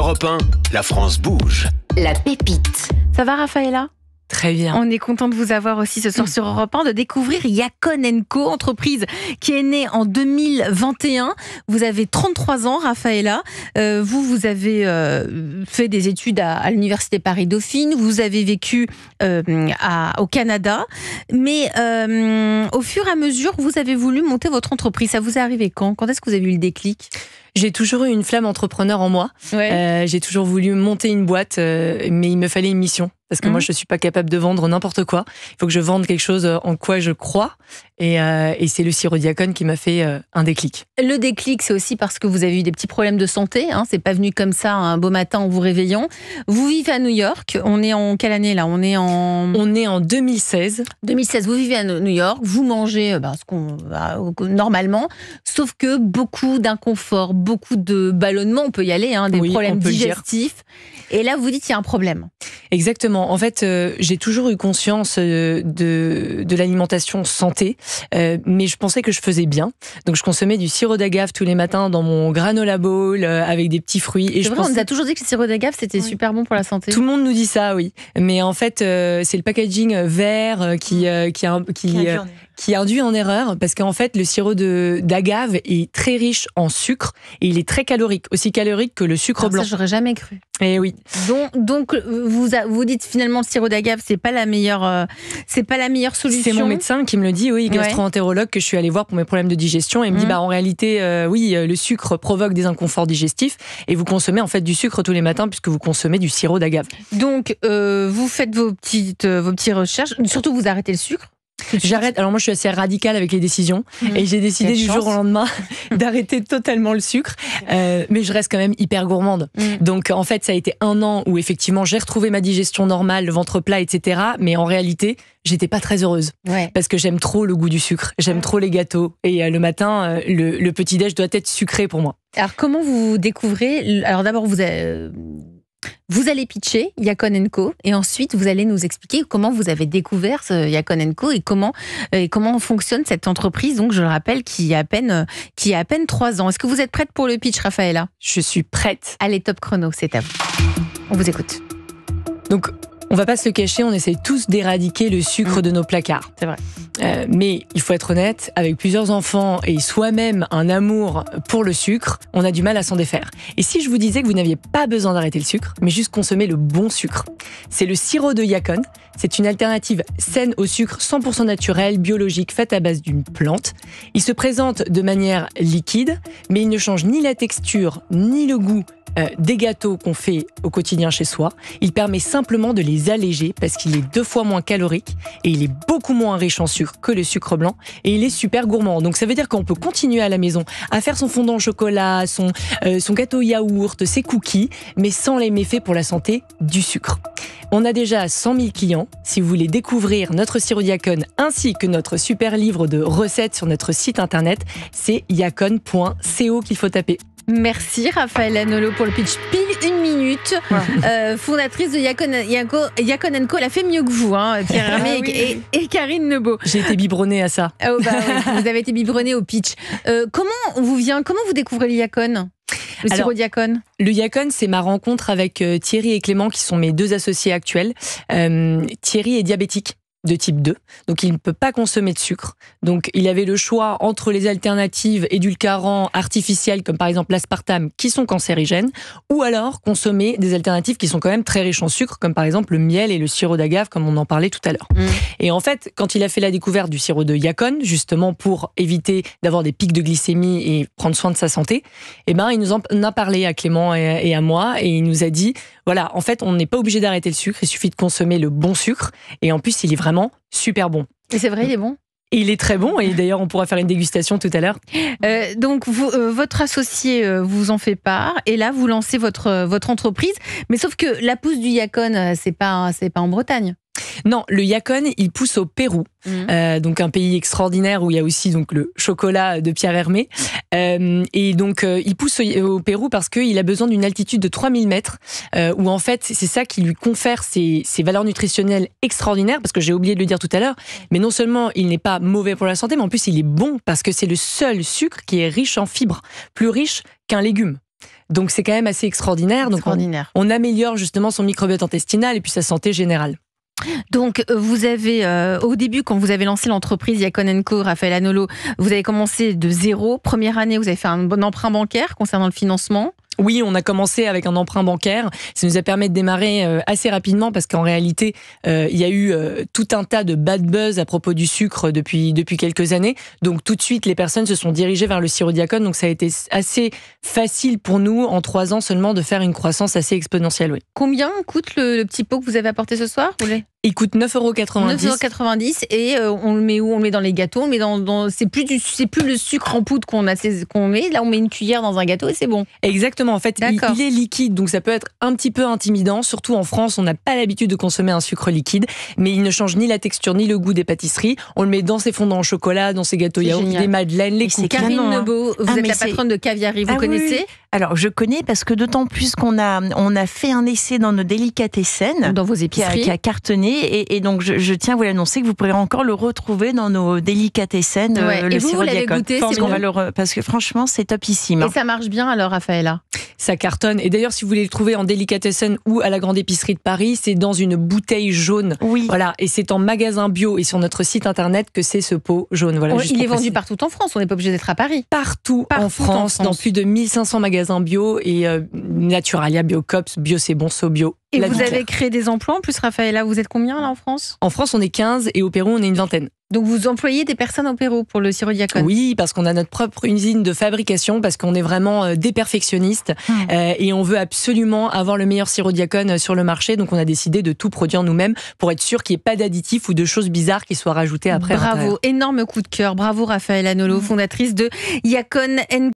Europe 1, la France bouge. La pépite. Ça va, Raphaëlla ? Très bien. On est content de vous avoir aussi ce soir sur Europe 1, de découvrir Yacon & Co, entreprise qui est née en 2021. Vous avez 33 ans, Raphaëlla. Vous avez fait des études à l'Université Paris-Dauphine. Vous avez vécu au Canada. Mais au fur et à mesure, vous avez voulu monter votre entreprise. Ça vous est arrivé quand ? Quand est-ce que vous avez eu le déclic ? J'ai toujours eu une flamme entrepreneur en moi. Ouais. J'ai toujours voulu monter une boîte, mais il me fallait une mission. Parce que moi, je ne suis pas capable de vendre n'importe quoi. Il faut que je vende quelque chose en quoi je crois. Et c'est le sirop Yacon qui m'a fait un déclic. Le déclic, c'est aussi parce que vous avez eu des petits problèmes de santé. C'est pas venu comme ça un beau matin en vous réveillant. Vous vivez à New York. On est en quelle année là ? On est en 2016. 2016, vous vivez à New York. Vous mangez ce qu'on normalement. Sauf que beaucoup d'inconfort, beaucoup de ballonnements. On peut y aller, des problèmes digestifs. Et là, vous dites qu'il y a un problème. Exactement. En fait, j'ai toujours eu conscience de l'alimentation santé, mais je pensais que je faisais bien. Donc, je consommais du sirop d'agave tous les matins dans mon granola bowl avec des petits fruits. Et on nous a toujours dit que le sirop d'agave, c'était super bon pour la santé. Tout le monde nous dit ça, oui. Mais en fait, c'est le packaging vert qui induit en erreur, parce qu'en fait, le sirop d'agave est très riche en sucre et il est très calorique, aussi calorique que le sucre blanc. Ça, j'aurais jamais cru. Et oui. Donc vous dites finalement le sirop d'agave, c'est pas la meilleure solution. C'est mon médecin qui me le dit, oui, gastro-entérologue que je suis allée voir pour mes problèmes de digestion, et il me dit en réalité, le sucre provoque des inconforts digestifs et vous consommez en fait du sucre tous les matins puisque vous consommez du sirop d'agave. Donc vous faites vos petites recherches, surtout vous arrêtez le sucre. J'arrête. Alors moi, je suis assez radicale avec les décisions et j'ai décidé du jour au lendemain d'arrêter totalement le sucre. Mais je reste quand même hyper gourmande. Donc en fait, ça a été 1 an où effectivement j'ai retrouvé ma digestion normale, le ventre plat, etc. Mais en réalité, j'étais pas très heureuse parce que j'aime trop le goût du sucre, j'aime trop les gâteaux et le matin, le petit-déj doit être sucré pour moi. Alors comment vous découvrez ? Alors d'abord vous allez pitcher Yacon & Co et ensuite vous allez nous expliquer comment vous avez découvert ce Yacon & Co et comment fonctionne cette entreprise, donc je le rappelle, qui a à peine 3 ans. Est-ce que vous êtes prête pour le pitch, Raphaëlla ? Je suis prête. Allez, top chrono, c'est à vous. On vous écoute. Donc, on va pas se le cacher, on essaie tous d'éradiquer le sucre de nos placards. C'est vrai. Mais il faut être honnête, avec plusieurs enfants et soi-même un amour pour le sucre, on a du mal à s'en défaire. Et si je vous disais que vous n'aviez pas besoin d'arrêter le sucre, mais juste consommer le bon sucre ? C'est le sirop de Yacon. C'est une alternative saine au sucre 100% naturel, biologique, faite à base d'une plante. Il se présente de manière liquide, mais il ne change ni la texture, ni le goût des gâteaux qu'on fait au quotidien chez soi. Il permet simplement de les alléger parce qu'il est 2 fois moins calorique et il est beaucoup moins riche en sucre que le sucre blanc et il est super gourmand. Donc ça veut dire qu'on peut continuer à la maison à faire son fondant au chocolat, son gâteau yaourt, ses cookies, mais sans les méfaits pour la santé du sucre. On a déjà 100 000 clients. Si vous voulez découvrir notre sirop Yacon ainsi que notre super livre de recettes sur notre site internet, c'est yacon.co qu'il faut taper. Merci Raphaëlla Nolot pour le pitch. Pile 1 minute. Fondatrice de Yacon & Co. Elle a fait mieux que vous, Pierre Hermé et Karine Nebo. J'ai été biberonnée à ça. Vous avez été biberonnée au pitch. Comment vous découvrez le Yacon ? Le sirop Yacon. Le Yacon, c'est ma rencontre avec Thierry et Clément, qui sont mes 2 associés actuels. Thierry est diabétique de type 2, donc il ne peut pas consommer de sucre. Donc il avait le choix entre les alternatives édulcorants artificiels, comme par exemple l'aspartame, qui sont cancérigènes, ou alors consommer des alternatives qui sont quand même très riches en sucre, comme par exemple le miel et le sirop d'agave, comme on en parlait tout à l'heure. Et en fait, quand il a fait la découverte du sirop de Yacon, justement pour éviter d'avoir des pics de glycémie et prendre soin de sa santé, il nous en a parlé à Clément et à moi, et il nous a dit, voilà, en fait, on n'est pas obligé d'arrêter le sucre, il suffit de consommer le bon sucre, et en plus, il est vraiment super bon. Et c'est vrai, il est bon ? Et il est très bon, et d'ailleurs, on pourra faire une dégustation tout à l'heure. Donc, votre associé vous en fait part, et là, vous lancez votre entreprise, mais sauf que la pousse du Yacon, c'est pas en Bretagne. Non, le Yacon, il pousse au Pérou, donc un pays extraordinaire où il y a aussi donc le chocolat de Pierre Hermé. Et donc, il pousse au Pérou parce qu'il a besoin d'une altitude de 3000 mètres, où en fait, c'est ça qui lui confère ses valeurs nutritionnelles extraordinaires, parce que j'ai oublié de le dire tout à l'heure, mais non seulement il n'est pas mauvais pour la santé, mais en plus il est bon parce que c'est le seul sucre qui est riche en fibres, plus riche qu'un légume. Donc c'est quand même assez extraordinaire. Donc on améliore justement son microbiote intestinal et puis sa santé générale. Donc, vous avez, au début, quand vous avez lancé l'entreprise Yacon & Co, Raphaël Anolo, vous avez commencé de zéro. Première année, vous avez fait un bon emprunt bancaire concernant le financement. Oui, on a commencé avec un emprunt bancaire. Ça nous a permis de démarrer assez rapidement parce qu'en réalité, il y a eu tout un tas de bad buzz à propos du sucre depuis quelques années. Donc tout de suite, les personnes se sont dirigées vers le sirop Yacon. Donc ça a été assez facile pour nous, en 3 ans seulement, de faire une croissance assez exponentielle. Oui. Combien coûte le petit pot que vous avez apporté ce soir ? Il coûte 9,90 €. 9,90 € et on le met où ? On le met dans les gâteaux, on le met c'est plus le sucre en poudre qu'on met, là on met une cuillère dans un gâteau et c'est bon. Exactement, en fait il est liquide, donc ça peut être un petit peu intimidant, surtout en France on n'a pas l'habitude de consommer un sucre liquide, mais il ne change ni la texture ni le goût des pâtisseries. On le met dans ses fondants au chocolat, dans ses gâteaux yaourt, les madeleines, les cookies. Karine Nebo, vous êtes la patronne de Caviari, vous connaissez ? Oui. Alors je connais parce que d'autant plus qu'on a fait un essai dans nos délicatessen, dans vos épiceries, qui a cartonné et donc je tiens à vous l'annoncer que vous pourrez encore le retrouver dans nos délicatessen. Et vous l'avez goûté, parce que franchement c'est topissime. Et ça marche bien alors, Raphaëlla ? Ça cartonne. Et d'ailleurs, si vous voulez le trouver en délicatessen ou à la grande épicerie de Paris, c'est dans une bouteille jaune. Oui. Voilà. Et c'est en magasin bio et sur notre site internet que c'est ce pot jaune. Voilà. Il est vendu partout en France. On n'est pas obligé d'être à Paris. Partout en France, dans plus de 1500 magasins bio et Naturalia, Biocops, Bio c'est bon, SoBio. Et vous avez créé des emplois en plus, Raphaëlla. Vous êtes combien là en France ? En France, on est 15 et au Pérou, on est une 20aine. Donc vous employez des personnes au Pérou pour le sirop Yacon ? Oui, parce qu'on a notre propre usine de fabrication, parce qu'on est vraiment des perfectionnistes et on veut absolument avoir le meilleur sirop Yacon sur le marché. Donc on a décidé de tout produire nous-mêmes pour être sûr qu'il n'y ait pas d'additifs ou de choses bizarres qui soient rajoutées après. Bravo, énorme coup de cœur. Bravo Raphaël Anolo, fondatrice de Yacon &